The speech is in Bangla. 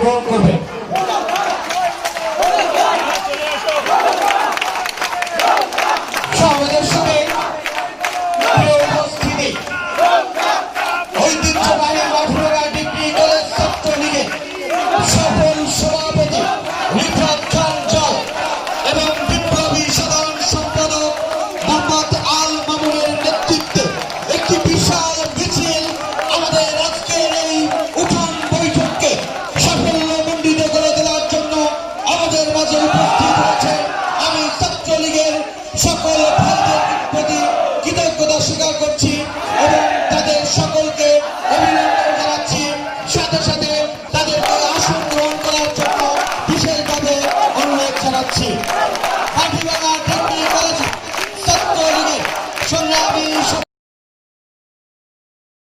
গ্রহণ করবেন। আমাদের সঙ্গে উপস্থিতি ঐতিহ্যবাহী মঠুরা ডিগ্রি কলেজ ছাত্রলীগের সফল সভাপতি রিফাত খান জল এবং বিপ্লবী সাধারণ সম্পাদক মোহাম্মদ আল মামুনের নেতৃত্বে একটি বিশাল মিছিল আমাদের আজকের এই উঠান বৈঠককে সাফল্যমণ্ডিত করে তোলার জন্য আমাদের মাঝে উপস্থিত হয়েছে। আমি ছাত্রলীগের সকল